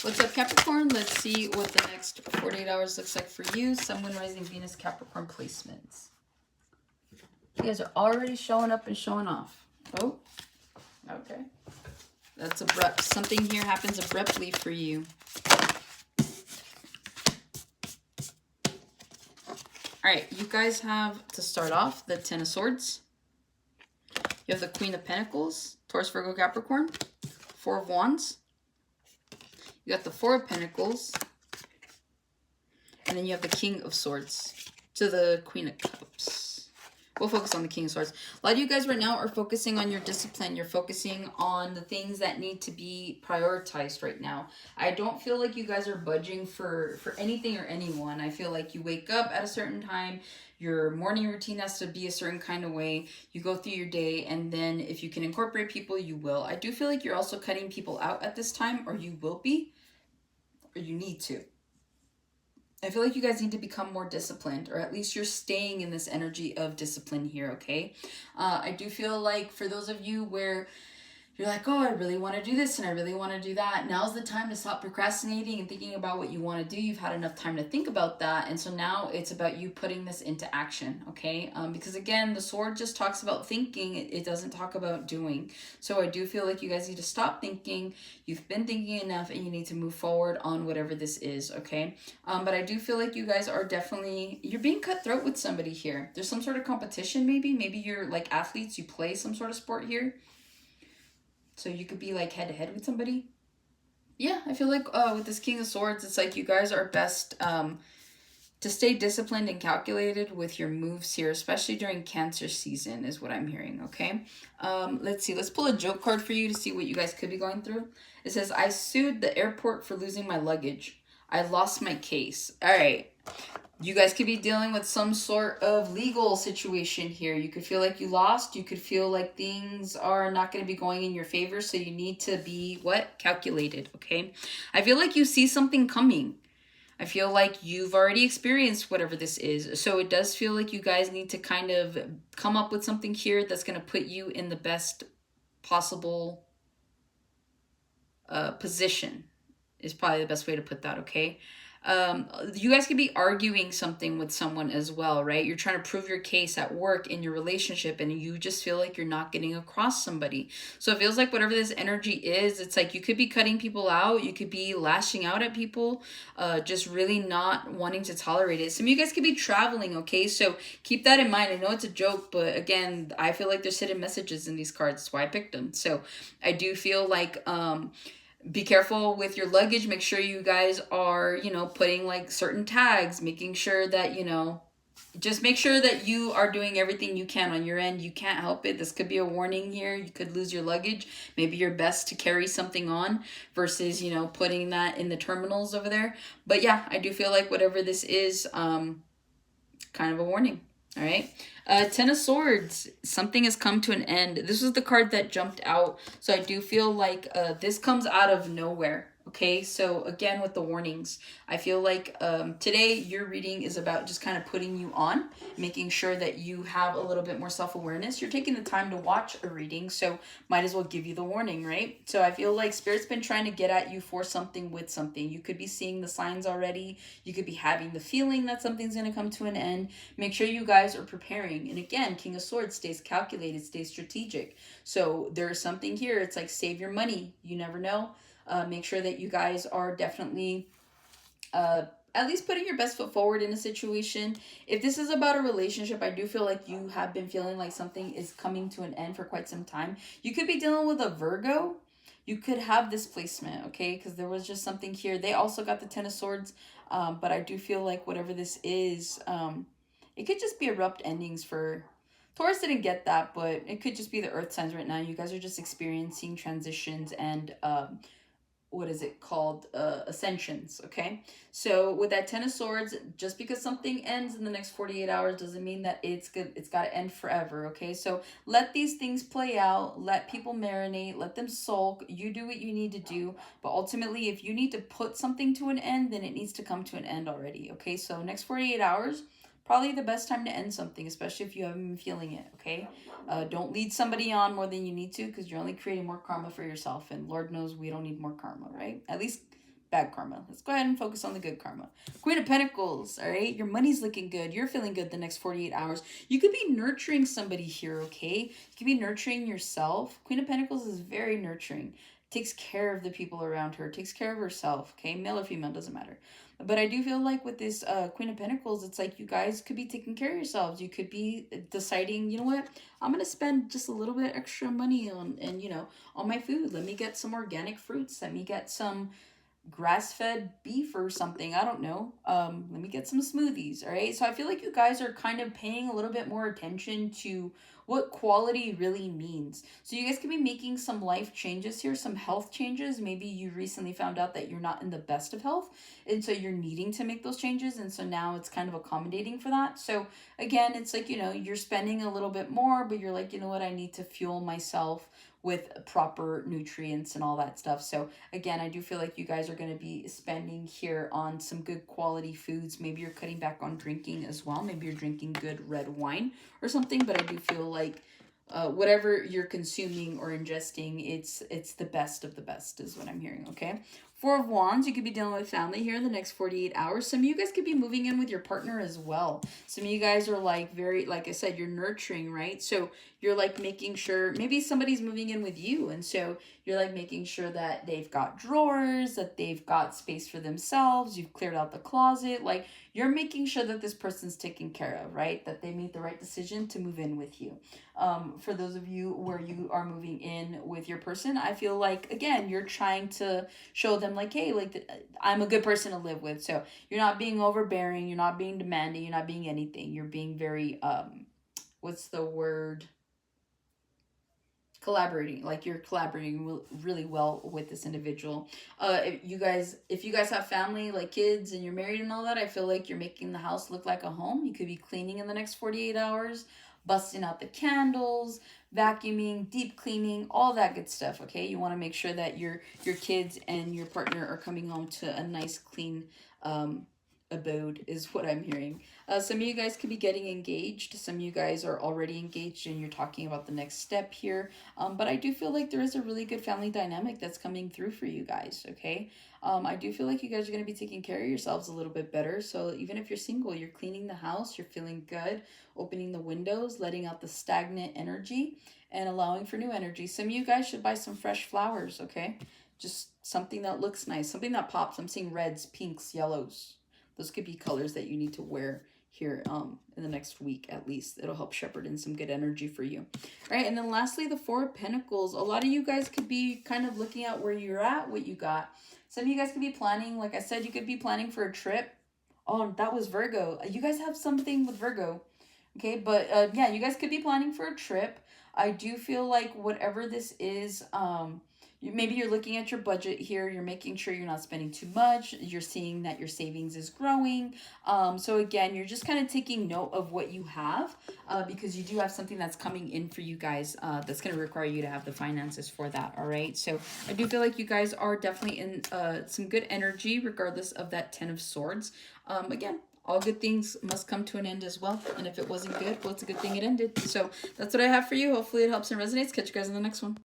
What's up, Capricorn? Let's see what the next 48 hours looks like for you. Sun, Moon, Rising, Venus, Capricorn placements. You guys are already showing up and showing off. Oh, okay. That's abrupt. Something here happens abruptly for you. All right, you guys have, to start off, the Ten of Swords. You have the Queen of Pentacles, Taurus, Virgo, Capricorn. Four of Wands. You got the Four of Pentacles. And then you have the King of Swords to the Queen of Cups. We'll focus on the King of Swords. A lot of you guys right now are focusing on your discipline. You're focusing on the things that need to be prioritized right now. I don't feel like you guys are budging for anything or anyone. I feel like you wake up at a certain time. Your morning routine has to be a certain kind of way. You go through your day, and then if you can incorporate people, you will. I do feel like you're also cutting people out at this time, or you will be, or you need to. I feel like you guys need to become more disciplined, or at least you're staying in this energy of discipline here, okay? I do feel like for those of you where you're like, oh, I really want to do this and I really want to do that, now's the time to stop procrastinating and thinking about what you want to do. You've had enough time to think about that, and so now it's about you putting this into action, okay? Because again, the sword just talks about thinking. It doesn't talk about doing. So I do feel like you guys need to stop thinking. You've been thinking enough, and you need to move forward on whatever this is, okay? But I do feel like you guys are definitely, you're being cutthroat with somebody here. There's some sort of competition, maybe you're like athletes, you play some sort of sport here. So you could be like head to head with somebody. Yeah, I feel like with this King of Swords, it's like you guys are best to stay disciplined and calculated with your moves here, especially during Cancer season is what I'm hearing, okay? Let's see. Let's pull a joke card for you to see what you guys could be going through. It says, I sued the airport for losing my luggage. I lost my case. All right. You guys could be dealing with some sort of legal situation here. You could feel like you lost. You could feel like things are not going to be going in your favor. So you need to be, what? Calculated, okay? I feel like you see something coming. I feel like you've already experienced whatever this is. So it does feel like you guys need to kind of come up with something here that's going to put you in the best possible position is probably the best way to put that, okay? You guys could be arguing something with someone as well, right? You're trying to prove your case at work, in your relationship, and you just feel like you're not getting across somebody. So it feels like whatever this energy is, it's like you could be cutting people out. You could be lashing out at people, just really not wanting to tolerate it. Some of you guys could be traveling, okay? So keep that in mind. I know it's a joke, but again, I feel like there's hidden messages in these cards. That's why I picked them. So I do feel like... be careful with your luggage. Make sure you guys are, putting like certain tags, making sure that, just make sure that you are doing everything you can on your end. You can't help it. This could be a warning here. You could lose your luggage. Maybe you're best to carry something on versus, putting that in the terminals over there. But yeah, I do feel like whatever this is, kind of a warning. All right. Ten of Swords. Something has come to an end. This was the card that jumped out. So I do feel like this comes out of nowhere. Okay, so again with the warnings, I feel like today your reading is about just kind of putting you on, making sure that you have a little bit more self-awareness. You're taking the time to watch a reading, so might as well give you the warning, right? So I feel like Spirit's been trying to get at you for something with something. You could be seeing the signs already. You could be having the feeling that something's going to come to an end. Make sure you guys are preparing. And again, King of Swords stays calculated, stays strategic. So there's something here. It's like save your money. You never know. Make sure that you guys are definitely at least putting your best foot forward in a situation. If this is about a relationship, I do feel like you have been feeling like something is coming to an end for quite some time. You could be dealing with a Virgo. You could have this placement, okay? Because there was just something here. They also got the Ten of Swords, but I do feel like whatever this is, it could just be abrupt endings for... Taurus didn't get that, but it could just be the earth signs right now. You guys are just experiencing transitions and... what is it called? Ascensions, okay? So with that Ten of Swords, just because something ends in the next 48 hours doesn't mean that it's good. It's got to end forever, okay? So let these things play out. Let people marinate. Let them sulk. You do what you need to do. But ultimately, if you need to put something to an end, then it needs to come to an end already, okay? So next 48 hours, probably the best time to end something, especially if you haven't been feeling it, okay? Don't lead somebody on more than you need to, because you're only creating more karma for yourself. And Lord knows we don't need more karma, right? At least bad karma. Let's go ahead and focus on the good karma. Queen of Pentacles, all right? Your money's looking good. You're feeling good the next 48 hours. You could be nurturing somebody here, okay? You could be nurturing yourself. Queen of Pentacles is very nurturing. Takes care of the people around her. Takes care of herself, okay? Male or female, doesn't matter. But I do feel like with this Queen of Pentacles, it's like you guys could be taking care of yourselves. You could be deciding, you know what, I'm going to spend just a little bit extra money on, and you know, on my food. Let me get some organic fruits. Let me get some grass-fed beef or something. I don't know. Let me get some smoothies. All right. So I feel like you guys are kind of paying a little bit more attention to what quality really means. So you guys could be making some life changes here, some health changes. Maybe you recently found out that you're not in the best of health, and so you're needing to make those changes, and so now it's kind of accommodating for that. So again, it's like, you know, you're spending a little bit more, but you're like, you know what, I need to fuel myself with proper nutrients and all that stuff. So again, I do feel like you guys are going to be spending here on some good quality foods. Maybe you're cutting back on drinking as well. Maybe you're drinking good red wine or something, but I do feel like whatever you're consuming or ingesting, it's the best of the best is what I'm hearing, okay? Four of Wands, you could be dealing with family here in the next 48 hours. Some of you guys could be moving in with your partner as well. Some of you guys are like very, like I said, you're nurturing, right? So you're like making sure, maybe somebody's moving in with you. And so you're like making sure that they've got drawers, that they've got space for themselves. You've cleared out the closet. Like you're making sure that this person's taken care of, right? That they made the right decision to move in with you. For those of you where you are moving in with your person, I feel like, again, you're trying to show them like, hey, like I'm a good person to live with. So you're not being overbearing. You're not being demanding. You're not being anything. You're being very, what's the word? Collaborating. Like you're collaborating really well with this individual. If you guys have family, like kids, and you're married and all that, I feel like you're making the house look like a home. You could be cleaning in the next 48 hours, busting out the candles, vacuuming, deep cleaning, all that good stuff. Okay, you want to make sure that your kids and your partner are coming home to a nice clean abode is what I'm hearing. Some of you guys could be getting engaged. Some of you guys are already engaged and you're talking about the next step here. But I do feel like there is a really good family dynamic that's coming through for you guys, okay? I do feel like you guys are going to be taking care of yourselves a little bit better. So even if you're single, you're cleaning the house, you're feeling good, opening the windows, letting out the stagnant energy, and allowing for new energy. Some of you guys should buy some fresh flowers, okay? Just something that looks nice, something that pops. I'm seeing reds, pinks, yellows. Those could be colors that you need to wear here in the next week at least. It'll help shepherd in some good energy for you. All right, and then lastly, the Four of Pentacles. A lot of you guys could be kind of looking at where you're at, what you got. Some of you guys could be planning, like I said, you could be planning for a trip. Oh, that was Virgo. You guys have something with Virgo. Okay, but yeah, you guys could be planning for a trip. I do feel like whatever this is, maybe you're looking at your budget here. You're making sure you're not spending too much. You're seeing that your savings is growing. So again, you're just kind of taking note of what you have because you do have something that's coming in for you guys that's going to require you to have the finances for that. All right. So I do feel like you guys are definitely in some good energy regardless of that 10 of Swords. Again, all good things must come to an end as well. And if it wasn't good, well, it's a good thing it ended. So that's what I have for you. Hopefully it helps and resonates. Catch you guys in the next one.